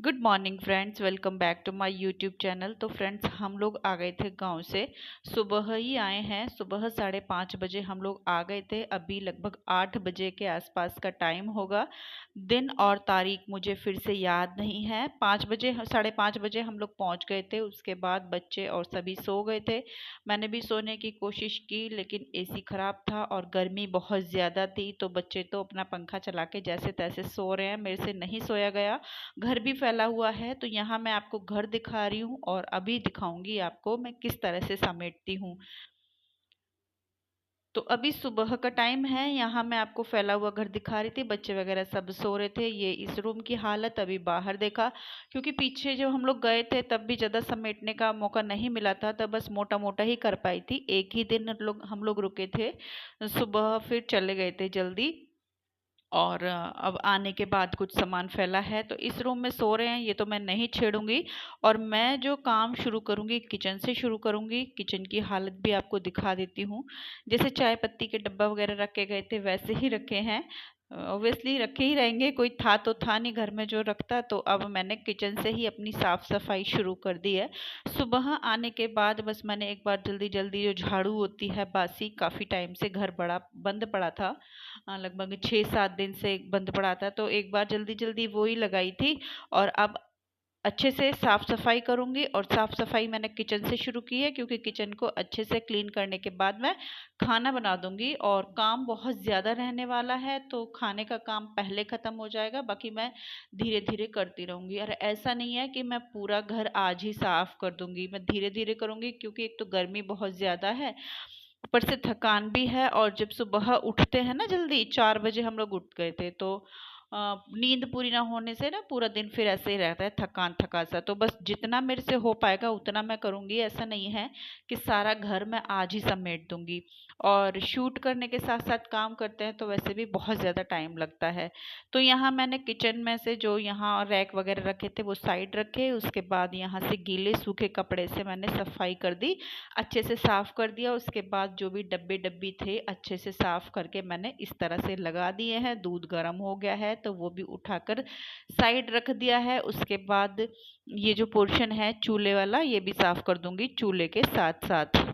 Good morning friends, welcome back to my YouTube channel. तो friends, हम लोग आ गए थे गांव से। सुबह ही आए हैं, सुबह 5:30 बजे हम लोग आ गए थे। अभी लगभग 8 बजे के आसपास का टाइम होगा। दिन और तारीख मुझे फिर से याद नहीं है। 5 बजे, 5:30 बजे हम लोग पहुंच गए थे। उसके बाद बच्चे और सभी सो गए थे। मैंने भी सोने की कोशिश की, लेकिन एसी खराब था और गर्मी बहुत ज़्यादा थी, तो बच्चे तो अपना पंखा चला के जैसे तैसे सो रहे हैं। मेरे से नहीं सोया गया। घर भी फैला हुआ है, तो यहाँ मैं आपको घर दिखा रही हूँ और अभी दिखाऊंगी आपको मैं किस तरह से समेटती हूँ। तो अभी सुबह का टाइम है। यहाँ मैं आपको फैला हुआ घर दिखा रही थी। बच्चे वगैरह सब सो रहे थे। ये इस रूम की हालत। अभी बाहर देखा, क्योंकि पीछे जब हम लोग गए थे तब भी ज़्यादा समेटने का मौका नहीं मिला था, तब बस मोटा मोटा ही कर पाई थी। एक ही दिन हम लोग रुके थे। सुबह फिर चले गए थे जल्दी। और अब आने के बाद कुछ सामान फैला है, तो इस रूम में सो रहे हैं। ये तो मैं नहीं छेड़ूंगी। और मैं जो काम शुरू करूंगी, किचन से शुरू करूंगी। किचन की हालत भी आपको दिखा देती हूँ। जैसे चाय पत्ती के डब्बा वगैरह रखे गए थे, वैसे ही रखे हैं। ऑब्वियसली रखे ही रहेंगे, कोई था नहीं घर में जो रखता। तो अब मैंने किचन से ही अपनी साफ सफाई शुरू कर दी है। सुबह आने के बाद बस मैंने एक बार जल्दी जल्दी, जो झाड़ू होती है बासी, काफ़ी टाइम से घर बड़ा बंद पड़ा था। लगभग 6-7 दिन से बंद पड़ा था, तो एक बार जल्दी जल्दी वो ही लगाई थी। और अब अच्छे से साफ सफाई करूंगी। और साफ सफाई मैंने किचन से शुरू की है, क्योंकि किचन को अच्छे से क्लीन करने के बाद मैं खाना बना दूंगी। और काम बहुत ज़्यादा रहने वाला है, तो खाने का काम पहले ख़त्म हो जाएगा, बाकी मैं धीरे धीरे करती रहूंगी। और ऐसा नहीं है कि मैं पूरा घर आज ही साफ कर दूंगी, मैं धीरे धीरे करूंगी, क्योंकि एक तो गर्मी बहुत ज़्यादा है, ऊपर से थकान भी है। और जब सुबह उठते हैं ना, जल्दी 4 बजे हम लोग उठ गए थे, तो नींद पूरी ना होने से ना पूरा दिन फिर ऐसे ही रहता है, थकान थका सा। तो बस जितना मेरे से हो पाएगा उतना मैं करूँगी। ऐसा नहीं है कि सारा घर मैं आज ही समेट दूंगी। और शूट करने के साथ साथ काम करते हैं तो वैसे भी बहुत ज़्यादा टाइम लगता है। तो यहाँ मैंने किचन में से जो यहाँ रैक वगैरह रखे थे वो साइड रखे। उसके बाद यहाँ से गीले सूखे कपड़े से मैंने सफाई कर दी, अच्छे से साफ कर दिया। उसके बाद जो भी डब्बे डब्बी थे अच्छे से साफ करके मैंने इस तरह से लगा दिए हैं। दूध गर्म हो गया है तो वो भी उठाकर साइड रख दिया है। उसके बाद ये जो पोर्शन है चूल्हे वाला, ये भी साफ कर दूंगी चूल्हे के साथ साथ।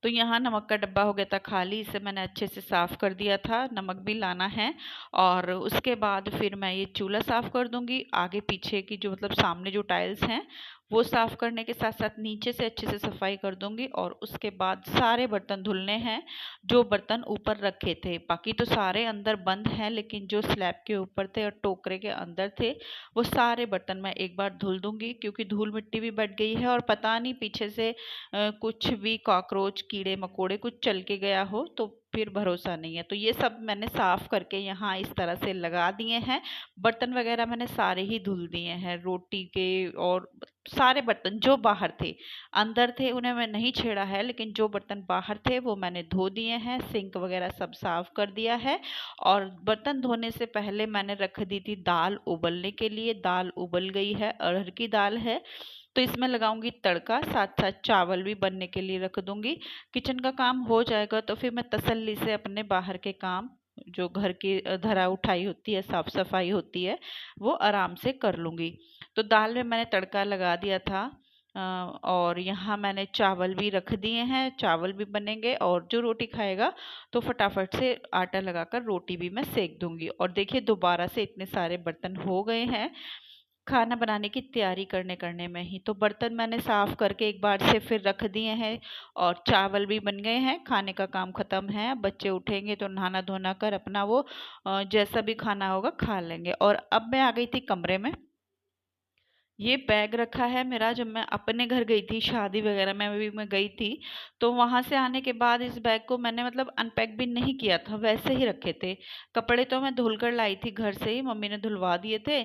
तो यहाँ नमक का डब्बा हो गया था खाली, इसे मैंने अच्छे से साफ कर दिया था। नमक भी लाना है। और उसके बाद फिर मैं ये चूल्हा साफ कर दूंगी। आगे पीछे की जो मतलब सामने जो टाइल्स हैं वो साफ करने के साथ साथ नीचे से अच्छे से सफाई कर दूंगी। और उसके बाद सारे बर्तन धुलने हैं, जो बर्तन ऊपर रखे थे। बाकी तो सारे अंदर बंद हैं, लेकिन जो स्लैब के ऊपर थे और टोकरे के अंदर थे वो सारे बर्तन मैं एक बार धुल दूंगी, क्योंकि धूल मिट्टी भी बढ़ गई है। और पता नहीं पीछे से कुछ भी कॉकरोच कीड़े मकोड़े कुछ चल के गया हो तो फिर भरोसा नहीं है। तो ये सब मैंने साफ करके यहाँ इस तरह से लगा दिए हैं। बर्तन वगैरह मैंने सारे ही धुल दिए हैं, रोटी के। और सारे बर्तन जो बाहर थे, अंदर थे उन्हें मैं नहीं छेड़ा है, लेकिन जो बर्तन बाहर थे वो मैंने धो दिए हैं। सिंक वगैरह सब साफ कर दिया है। और बर्तन धोने से पहले मैंने रख दी थी दाल उबलने के लिए। दाल उबल गई है, अरहर की दाल है। तो इसमें लगाऊंगी तड़का, साथ साथ चावल भी बनने के लिए रख दूंगी। किचन का काम हो जाएगा तो फिर मैं तसल्ली से अपने बाहर के काम, जो घर की धरा उठाई होती है, साफ सफाई होती है, वो आराम से कर लूंगी। तो दाल में मैंने तड़का लगा दिया था। और यहाँ मैंने चावल भी रख दिए हैं, चावल भी बनेंगे। और जो रोटी खाएगा तो फटाफट से आटा लगाकर रोटी भी मैं सेक दूंगी। और देखिए दोबारा से इतने सारे बर्तन हो गए हैं खाना बनाने की तैयारी करने करने में ही। तो बर्तन मैंने साफ करके एक बार से फिर रख दिए हैं। और चावल भी बन गए हैं, खाने का काम खत्म है। अब बच्चे उठेंगे तो नहाना धोना कर अपना वो जैसा भी खाना होगा खा लेंगे। और अब मैं आ गई थी कमरे में। ये बैग रखा है मेरा, जब मैं अपने घर गई थी शादी वगैरह में भी मैं गई थी, तो वहां से आने के बाद इस बैग को मैंने मतलब अनपैक भी नहीं किया था, वैसे ही रखे थे। कपड़े तो मैं धुल कर लाई थी घर से ही, मम्मी ने धुलवा दिए थे।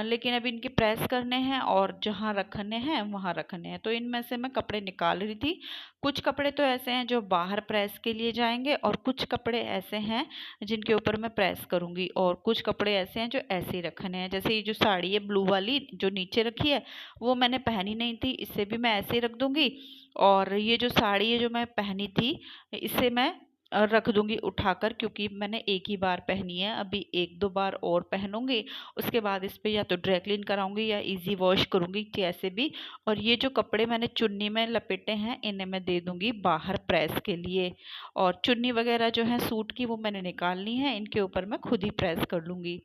लेकिन अब इनके प्रेस करने हैं और जहाँ रखने हैं वहां रखने हैं, तो इनमें से मैं कपड़े निकाल रही थी। कुछ कपड़े तो ऐसे हैं जो बाहर प्रेस के लिए जाएंगे, और कुछ कपड़े ऐसे हैं जिनके ऊपर मैं प्रेस करूंगी। और कुछ कपड़े ऐसे हैं जो ऐसे ही रखने हैं। जैसे ये जो साड़ी है ब्लू वाली जो नीचे रखी है, वो मैंने पहनी नहीं थी, इसे भी मैं ऐसे ही रख दूंगी। और ये जो साड़ी है जो मैं पहनी थी, इसे मैं रख दूंगी उठाकर, क्योंकि मैंने एक ही बार पहनी है, अभी एक दो बार और पहनूंगी। उसके बाद इस पे या तो ड्राई क्लीन कराऊंगी या इजी वॉश करूंगी कैसे भी। और ये जो कपड़े मैंने चुन्नी में लपेटे हैं इन्हें मैं दे दूंगी बाहर प्रेस के लिए। और चुन्नी वगैरह जो है सूट की वो मैंने निकालनी है, इनके ऊपर मैं खुद ही प्रेस कर लूंगी।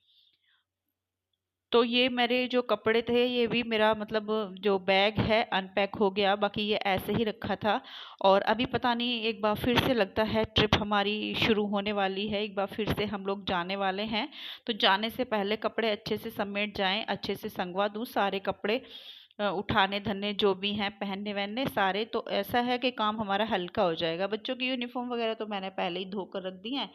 तो ये मेरे जो कपड़े थे ये भी मेरा मतलब जो बैग है अनपैक हो गया, बाकी ये ऐसे ही रखा था। और अभी पता नहीं एक बार फिर से लगता है ट्रिप हमारी शुरू होने वाली है, एक बार फिर से हम लोग जाने वाले हैं। तो जाने से पहले कपड़े अच्छे से समेट जाएं, अच्छे से संगवा दूं सारे कपड़े, उठाने धरने जो भी हैं पहनने वहनने सारे। तो ऐसा है कि काम हमारा हल्का हो जाएगा। बच्चों की यूनिफॉर्म वगैरह तो मैंने पहले ही धोकर रख दी है।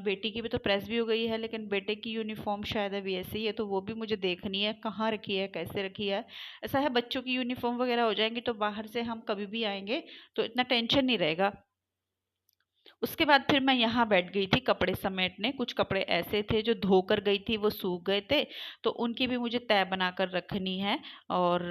बेटी की भी तो प्रेस भी हो गई है, लेकिन बेटे की यूनिफॉर्म शायद अभी ऐसे ही है, तो वो भी मुझे देखनी है कहाँ रखी है कैसे रखी है। ऐसा है बच्चों की यूनिफॉर्म वगैरह हो जाएंगी तो बाहर से हम कभी भी आएंगे तो इतना टेंशन नहीं रहेगा। उसके बाद फिर मैं यहाँ बैठ गई थी कपड़े समेटने। कुछ कपड़े ऐसे थे जो धोकर गई थी वो सूख गए थे, तो उनकी भी मुझे तह बनाकर रखनी है। और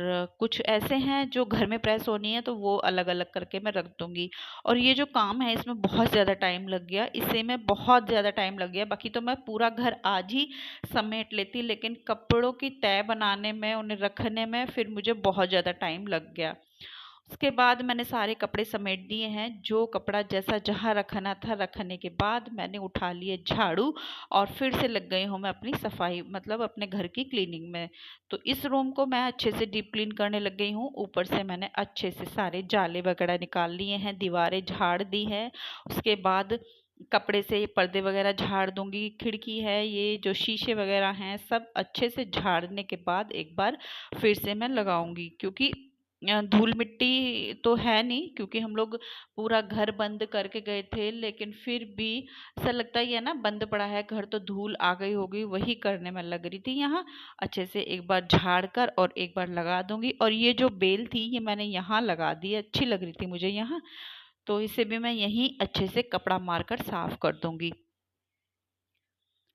कुछ ऐसे हैं जो घर में प्रेस होनी है तो वो अलग अलग करके मैं रख दूंगी। और ये जो काम है इसमें बहुत ज़्यादा टाइम लग गया, इसे में बहुत ज़्यादा टाइम लग गया। बाकी तो मैं पूरा घर आज ही समेट लेती, लेकिन कपड़ों की तह बनाने में उन्हें रखने में फिर मुझे बहुत ज़्यादा टाइम लग गया। उसके बाद मैंने सारे कपड़े समेट दिए हैं, जो कपड़ा जैसा जहाँ रखना था रखने के बाद मैंने उठा लिए झाड़ू और फिर से लग गई हूँ मैं अपनी सफाई मतलब अपने घर की क्लीनिंग में। तो इस रूम को मैं अच्छे से डीप क्लीन करने लग गई हूँ। ऊपर से मैंने अच्छे से सारे जाले वगैरह निकाल लिए हैं, दीवारें झाड़ दी हैं। उसके बाद कपड़े से ये पर्दे वगैरह झाड़ दूंगी, खिड़की है ये जो शीशे वगैरह हैं सब अच्छे से झाड़ने के बाद एक बार फिर से मैं लगाऊंगी। क्योंकि धूल मिट्टी तो है नहीं, क्योंकि हम लोग पूरा घर बंद करके गए थे, लेकिन फिर भी ऐसा लगता ही है ना बंद पड़ा है घर तो धूल आ गई होगी, वही करने में लग रही थी यहाँ। अच्छे से एक बार झाड़ कर और एक बार लगा दूंगी। और ये जो बेल थी ये मैंने यहाँ लगा दी, अच्छी लग रही थी मुझे यहाँ, तो इसे भी मैं यहीं अच्छे से कपड़ा मारकर साफ कर दूंगी।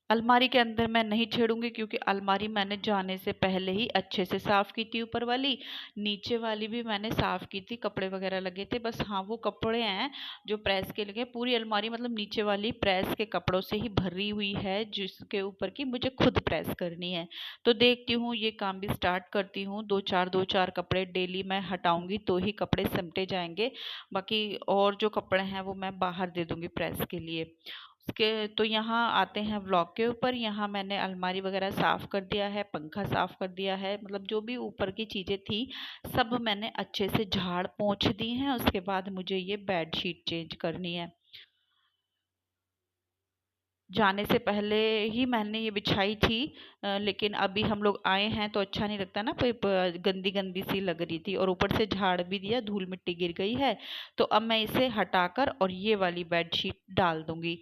अलमारी के अंदर मैं नहीं छेड़ूंगी, क्योंकि अलमारी मैंने जाने से पहले ही अच्छे से साफ की थी। ऊपर वाली नीचे वाली भी मैंने साफ की थी, कपड़े वगैरह लगे थे बस। हाँ वो कपड़े हैं जो प्रेस के लगे, पूरी अलमारी मतलब नीचे वाली प्रेस के कपड़ों से ही भरी हुई है, जिसके ऊपर की मुझे खुद प्रेस करनी है। तो देखती हूँ ये काम भी स्टार्ट करती हूँ। दो चार कपड़े डेली मैं हटाऊंगी तो ही कपड़े सिमटे जाएंगे। बाकी और जो कपड़े हैं वो मैं बाहर दे दूंगी प्रेस के लिए। उसके तो यहाँ आते हैं व्लॉग के ऊपर। यहाँ मैंने अलमारी वगैरह साफ कर दिया है, पंखा साफ कर दिया है, मतलब जो भी ऊपर की चीज़ें थी सब मैंने अच्छे से झाड़ पोंछ दी हैं। उसके बाद मुझे ये बेड शीट चेंज करनी है। जाने से पहले ही मैंने ये बिछाई थी, लेकिन अभी हम लोग आए हैं तो अच्छा नहीं लगता ना, गंदी गंदी सी लग रही थी और ऊपर से झाड़ भी दिया, धूल मिट्टी गिर गई है। तो अब मैं इसे हटाकर और ये वाली बेड शीट डाल दूंगी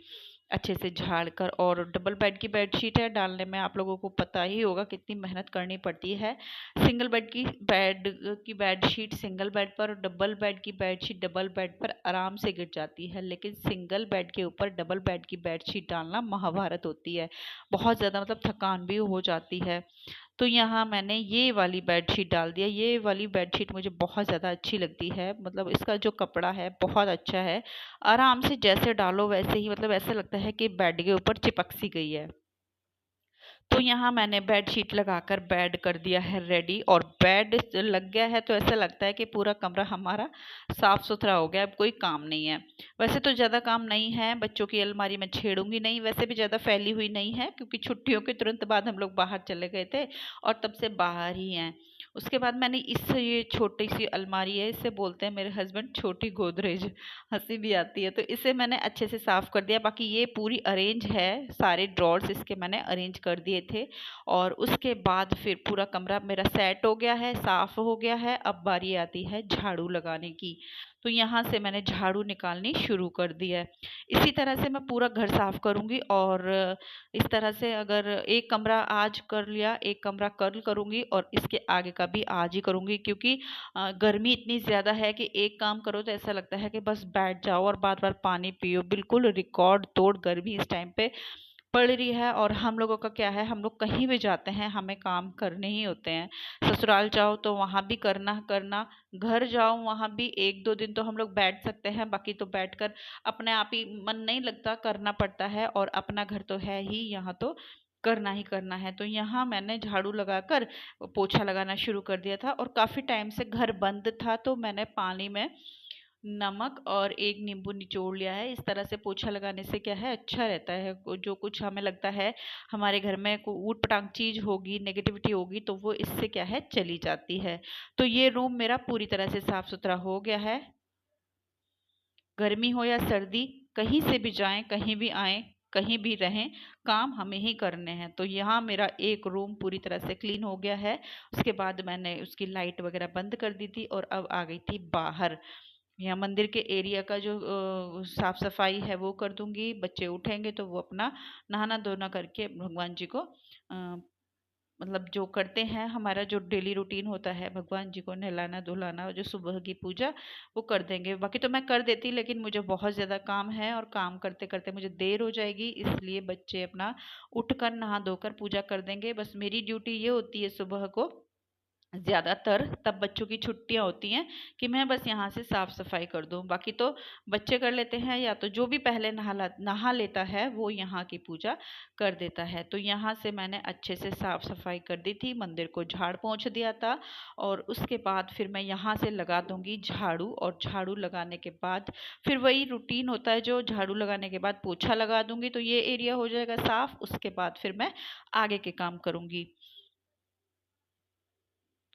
अच्छे से झाड़ कर। और डबल बेड की बेड शीट है, डालने में आप लोगों को पता ही होगा कितनी मेहनत करनी पड़ती है। सिंगल बेड की बेड शीट सिंगल बेड पर, और डबल बेड की बेड शीट डबल बेड पर आराम से गिर जाती है, लेकिन सिंगल बेड के ऊपर डबल बेड की बेड शीट डालना महाभारत होती है, बहुत ज़्यादा मतलब थकान भी हो जाती है। तो यहाँ मैंने ये वाली बेड शीट डाल दिया। ये वाली बेड शीट मुझे बहुत ज़्यादा अच्छी लगती है, मतलब इसका जो कपड़ा है बहुत अच्छा है, आराम से जैसे डालो वैसे ही, मतलब ऐसा लगता है कि बेड के ऊपर चिपक सी गई है। तो यहाँ मैंने बेड शीट लगाकर बेड कर दिया है रेडी, और बेड लग गया है तो ऐसा लगता है कि पूरा कमरा हमारा साफ सुथरा हो गया, अब कोई काम नहीं है। वैसे तो ज़्यादा काम नहीं है, बच्चों की अलमारी में छेड़ूंगी नहीं, वैसे भी ज़्यादा फैली हुई नहीं है, क्योंकि छुट्टियों के तुरंत बाद हम लोग बाहर चले गए थे और तब से बाहर ही हैं। उसके बाद मैंने इस ये छोटी सी अलमारी है, इसे बोलते हैं मेरे हस्बैंड छोटी गोदरेज, हंसी भी आती है, तो इसे मैंने अच्छे से साफ कर दिया। बाकी ये पूरी अरेंज है, सारे ड्रॉर्स इसके मैंने अरेंज कर दिए थे। और उसके बाद फिर पूरा कमरा मेरा सेट हो गया है, साफ हो गया है। अब बारी आती है झाड़ू लगाने की। तो यहाँ से मैंने झाड़ू निकालनी शुरू कर दी है। इसी तरह से मैं पूरा घर साफ करूँगी, और इस तरह से अगर एक कमरा आज कर लिया, एक कमरा कल करूँगी और इसके आगे का भी आज ही करूँगी, क्योंकि गर्मी इतनी ज़्यादा है कि एक काम करो तो ऐसा लगता है कि बस बैठ जाओ और बार बार पानी पियो। बिल्कुल रिकॉर्ड तोड़ गर्मी इस टाइम पे पड़ रही है। और हम लोगों का क्या है, हम लोग कहीं भी जाते हैं हमें काम करने ही होते हैं। ससुराल जाओ तो वहाँ भी करना करना, घर जाओ वहाँ भी 1-2 दिन तो हम लोग बैठ सकते हैं, बाकी तो बैठकर अपने आप ही मन नहीं लगता, करना पड़ता है। और अपना घर तो है ही, यहाँ तो करना ही करना है। तो यहाँ मैंने झाड़ू लगाकर पोछा लगाना शुरू कर दिया था, और काफ़ी टाइम से घर बंद था, तो मैंने पानी में नमक और एक नींबू निचोड़ लिया है। इस तरह से पोछा लगाने से क्या है, अच्छा रहता है। जो कुछ हमें लगता है हमारे घर में कोई ऊट पटांग चीज होगी, नेगेटिविटी होगी, तो वो इससे क्या है, चली जाती है। तो ये रूम मेरा पूरी तरह से साफ सुथरा हो गया है। गर्मी हो या सर्दी, कहीं से भी जाएं, कहीं भी आएं, कहीं भी रहें, काम हमें ही करने हैं। तो यहाँ मेरा एक रूम पूरी तरह से क्लीन हो गया है। उसके बाद मैंने उसकी लाइट वगैरह बंद कर दी थी, और अब आ गई थी बाहर। यहाँ मंदिर के एरिया का जो साफ सफाई है वो कर दूंगी। बच्चे उठेंगे तो वो अपना नहाना धोना करके भगवान जी को मतलब जो करते हैं, हमारा जो डेली रूटीन होता है, भगवान जी को नहलाना धुलाना, जो सुबह की पूजा, वो कर देंगे। बाकी तो मैं कर देती, लेकिन मुझे बहुत ज़्यादा काम है और काम करते करते मुझे देर हो जाएगी, इसलिए बच्चे अपना उठकर नहा धोकर पूजा कर देंगे। बस मेरी ड्यूटी ये होती है सुबह को, ज़्यादातर तब बच्चों की छुट्टियां होती हैं, कि मैं बस यहाँ से साफ सफाई कर दूँ। बाकी तो बच्चे कर लेते हैं, या तो जो भी पहले नहा लेता है वो यहाँ की पूजा कर देता है। तो यहाँ से मैंने अच्छे से साफ सफाई कर दी थी, मंदिर को झाड़ पोंछ दिया था। और उसके बाद फिर मैं यहाँ से लगा दूंगी झाड़ू, और झाड़ू लगाने के बाद फिर वही रूटीन होता है, जो झाड़ू लगाने के बाद पोछा लगा दूंगी, तो ये एरिया हो जाएगा साफ। उसके बाद फिर मैं आगे के काम करूंगी।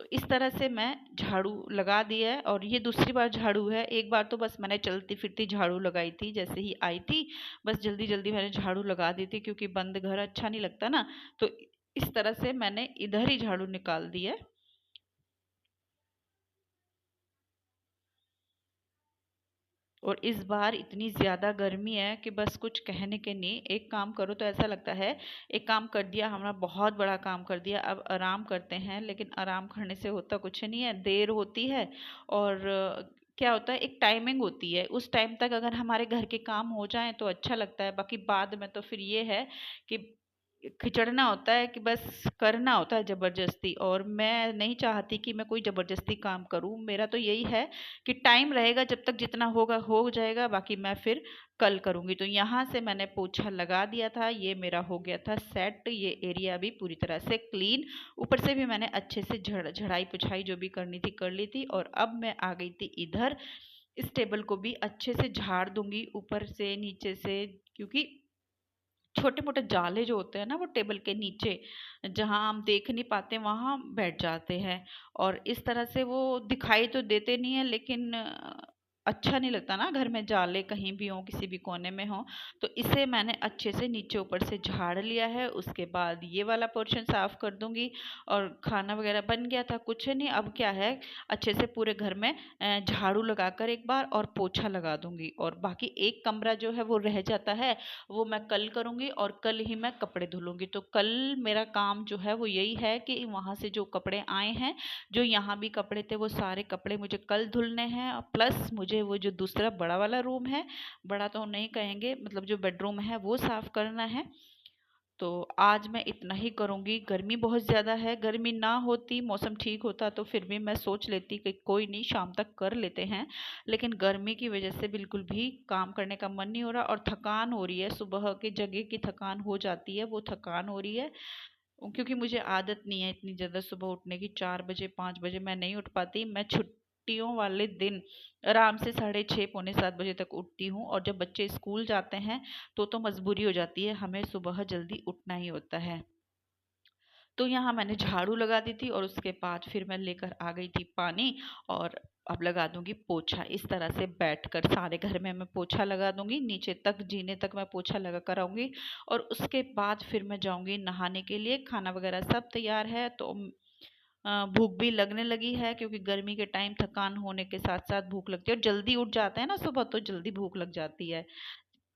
तो इस तरह से मैं झाड़ू लगा दिया है, और ये दूसरी बार झाड़ू है। एक बार तो बस मैंने चलती फिरती झाड़ू लगाई थी, जैसे ही आई थी बस जल्दी जल्दी मैंने झाड़ू लगा दी थी, क्योंकि बंद घर अच्छा नहीं लगता ना। तो इस तरह से मैंने इधर ही झाड़ू निकाल दी है। और इस बार इतनी ज़्यादा गर्मी है कि बस कुछ कहने के नहीं। एक काम करो तो ऐसा लगता है एक काम कर दिया, हमारा बहुत बड़ा काम कर दिया, अब आराम करते हैं। लेकिन आराम करने से होता कुछ नहीं है, देर होती है। और क्या होता है, एक टाइमिंग होती है, उस टाइम तक अगर हमारे घर के काम हो जाएं तो अच्छा लगता है। बाकी बाद में तो फिर ये है कि खिचड़ना होता है, कि बस करना होता है ज़बरदस्ती। और मैं नहीं चाहती कि मैं कोई ज़बरदस्ती काम करूँ। मेरा तो यही है कि टाइम रहेगा जब तक, जितना होगा हो जाएगा, बाकी मैं फिर कल करूँगी। तो यहाँ से मैंने पोछा लगा दिया था, ये मेरा हो गया था सेट। ये एरिया भी पूरी तरह से क्लीन, ऊपर से भी मैंने अच्छे से झड़ाई पुछाई जो भी करनी थी कर ली थी। और अब मैं आ गई थी इधर, इस टेबल को भी अच्छे से झाड़ दूंगी ऊपर से नीचे से, क्योंकि छोटे मोटे जाले जो होते हैं ना, वो टेबल के नीचे जहाँ हम देख नहीं पाते वहाँ बैठ जाते हैं। और इस तरह से वो दिखाई तो देते नहीं है, लेकिन अच्छा नहीं लगता ना, घर में जाले कहीं भी हो, किसी भी कोने में हो। तो इसे मैंने अच्छे से नीचे ऊपर से झाड़ लिया है। उसके बाद ये वाला पोर्शन साफ कर दूंगी। और खाना वगैरह बन गया था, कुछ नहीं। अब क्या है, अच्छे से पूरे घर में झाड़ू लगाकर एक बार और पोछा लगा दूंगी। और बाकी एक कमरा जो है वो रह जाता है, वो मैं कल करूँगी, और कल ही मैं कपड़े धुलूँगी। तो कल मेरा काम जो है वो यही है कि वहाँ से जो कपड़े आए हैं, जो यहाँ भी कपड़े थे, वो सारे कपड़े मुझे कल धुलने हैं। और प्लस मुझे वो जो दूसरा बड़ा वाला रूम है, बड़ा तो नहीं कहेंगे, मतलब जो बेडरूम है वो साफ करना है। तो आज मैं इतना ही करूँगी। गर्मी बहुत ज़्यादा है, गर्मी ना होती, मौसम ठीक होता तो फिर भी मैं सोच लेती कि कोई नहीं, शाम तक कर लेते हैं। लेकिन गर्मी की वजह से बिल्कुल भी काम करने का मन नहीं हो रहा, और थकान हो रही है, सुबह की जगह की थकान हो जाती है, वो थकान हो रही है। क्योंकि मुझे आदत नहीं है इतनी ज़्यादा सुबह उठने की, 4 बजे 5 बजे मैं नहीं उठ पाती। मैं छुट्टियों वाले दिन आराम से 6:30 पौने 7 बजे तक उठती हूँ। और जब बच्चे स्कूल जाते हैं तो मजबूरी हो जाती है, हमें सुबह जल्दी उठना ही होता है। तो यहाँ मैंने झाड़ू लगा दी थी, और उसके बाद फिर मैं लेकर आ गई थी पानी। और अब लगा दूंगी पोछा। इस तरह से बैठकर सारे घर में मैं पोछा लगा दूंगी, नीचे तक जीने तक मैं पोछा लगा कर आऊंगी। और उसके बाद फिर मैं जाऊंगी नहाने के लिए। खाना वगैरह सब तैयार है, तो भूख भी लगने लगी है, क्योंकि गर्मी के टाइम थकान होने के साथ साथ भूख लगती है, और जल्दी उठ जाते हैं ना सुबह, तो जल्दी भूख लग जाती है।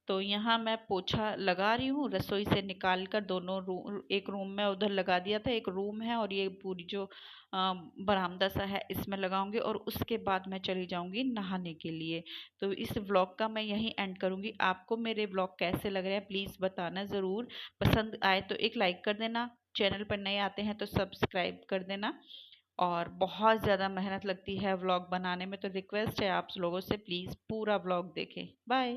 तो यहाँ मैं पोछा लगा रही हूँ, रसोई से निकाल कर दोनों रूम, एक रूम में उधर लगा दिया था, एक रूम है और ये पूरी जो बरामदा सा है इसमें लगाऊंगी और उसके बाद मैं चली जाऊंगी नहाने के लिए। तो इस व्लॉग का मैं यहीं एंड करूंगी। आपको मेरे व्लॉग कैसे लग रहे हैं प्लीज़ बताना ज़रूर। पसंद आए तो एक लाइक कर देना, चैनल पर नए आते हैं तो सब्सक्राइब कर देना। और बहुत ज़्यादा मेहनत लगती है व्लॉग बनाने में, तो रिक्वेस्ट है आप लोगों से प्लीज़ पूरा व्लॉग देखें। बाय।